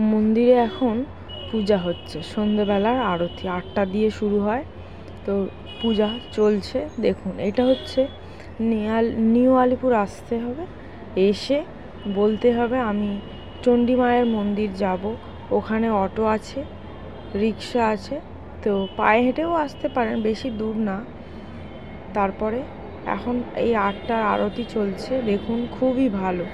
মন্দিরে এখন পূজা হচ্ছে, সন্ধ্যেবেলার আরতি 8টা দিয়ে শুরু হয়। তো পূজা চলছে। দেখুন, এটা হচ্ছে নিউ আলিপুর। আসতে হবে, এসে বলতে হবে আমি চণ্ডী মায়ের মন্দির যাব। ওখানে অটো আছে, রিক্সা আছে, তো পায়ে হেঁটেও আসতে পারেন, বেশি দূর না। তারপরে এখন এই 8টার আরতি চলছে, দেখুন খুবই ভালো।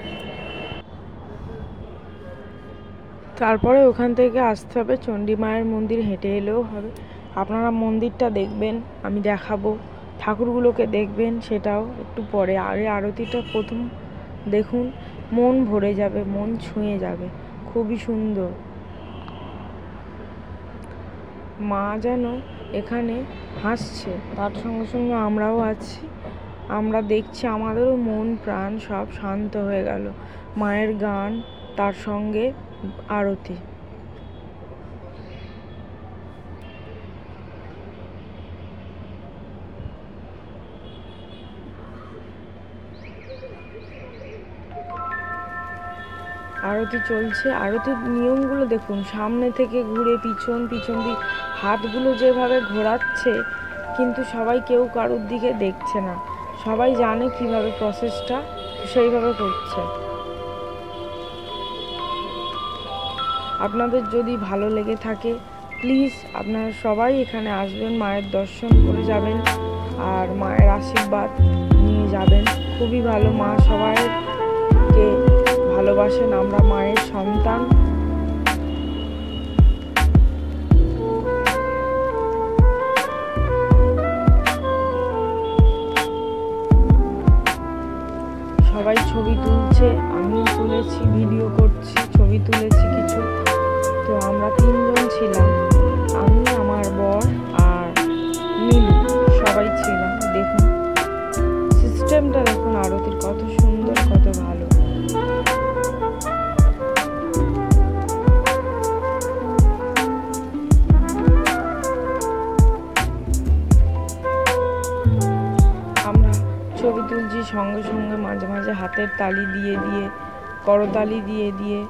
তারপরে ওখান থেকে আসতে হবে চণ্ডী মায়ের মন্দির, হেঁটে এলেও হবে। আপনারা মন্দিরটা দেখবেন, আমি দেখাবো, ঠাকুরগুলোকে দেখবেন, সেটাও একটু পরে। আগে আরতিটা প্রথম দেখুন, মন ভরে যাবে, মন ছুঁয়ে যাবে, খুবই সুন্দর। মা যেন এখানে হাসছে, তার সঙ্গে সঙ্গে আমরাও আছি, আমরা দেখছি, আমাদেরও মন প্রাণ সব শান্ত হয়ে গেল। মায়ের গান, তার সঙ্গে আরতি। আরতি চলছে। আরতির নিয়মগুলো দেখুন, সামনে থেকে ঘুরে পিছন দিক হাতগুলো যেভাবে ঘোরাচ্ছে, কিন্তু সবাই কেউ কারোর দিকে দেখছে না, সবাই জানে কিভাবে প্রসেসটা, সেইভাবে করছে। আপনাদের যদি ভালো লেগে থাকে, প্লিজ আপনারা সবাই এখানে আসবেন, মায়ের দর্শন করে যাবেন আর মায়ের আশীর্বাদ নিয়ে যাবেন। খুবই ভালো, মা সবাইকে ভালোবাসেন, আমরা মায়ের সন্তান। সবাই ছবি তুলছে, আমিও তুলেছি, ভিডিও করছি, ছবি তুলেছি কিছু। তো আমরা 3 জন ছিলাম, আমি, আমার বর আর নীলু, সবাই ছিলাম। দেখুন সিস্টেমটা, দেখুন আরতির কত সুন্দর, কত ভালো। আমরা ছবি তুলছি, সঙ্গে সঙ্গে মাঝে মাঝে হাতের তালি দিয়ে দিয়ে, করতালি দিয়ে দিয়ে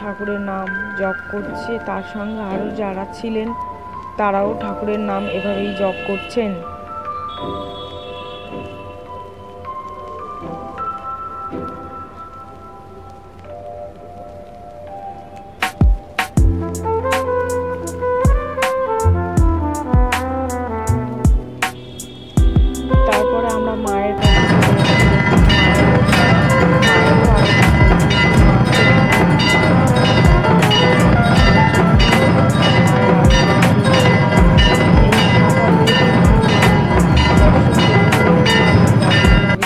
ঠাকুরের নাম জপ করছে। তার সঙ্গে আরও যারা ছিলেন তারাও ঠাকুরের নাম এভাবেই জপ করছেন। তারপরে আমরা মায়ের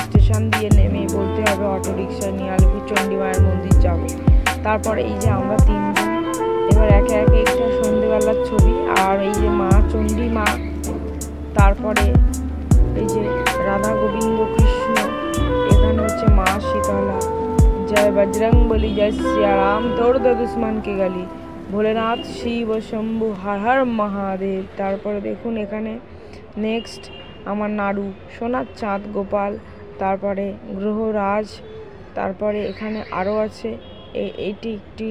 স্টেশন দিয়ে নেমে বলতে হবে অটো রিক্সা নিয়ে আলিপুর চণ্ডী মায়ের মন্দির যাব। তারপরে এই যে আমরা 3 জন, এবার একে একে একটা সন্ধ্যেবেলার ছবি। আর এই যে মা চণ্ডী মা, তারপরে এই যে রাধা গোবিন্দ কৃষ্ণ, এখানে হচ্ছে মা শীতলা, জয় বজরংবলী, জয় সিয়ারাম, তোড় দে দুশ্মন কে গলি, ভোলেনাথ শিব শম্ভু, হর হর মহাদেব। তারপরে দেখুন এখানে নেক্সট আমার নাড়ু, সোনার চাঁদ গোপাল, তারপরে গ্রহরাজ, তারপরে এখানে আরও আছে, এটি একটি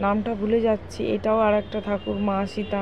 নামটা ভুলে যাচ্ছি, এটাও আর একটা ঠাকুর, মা সীতা।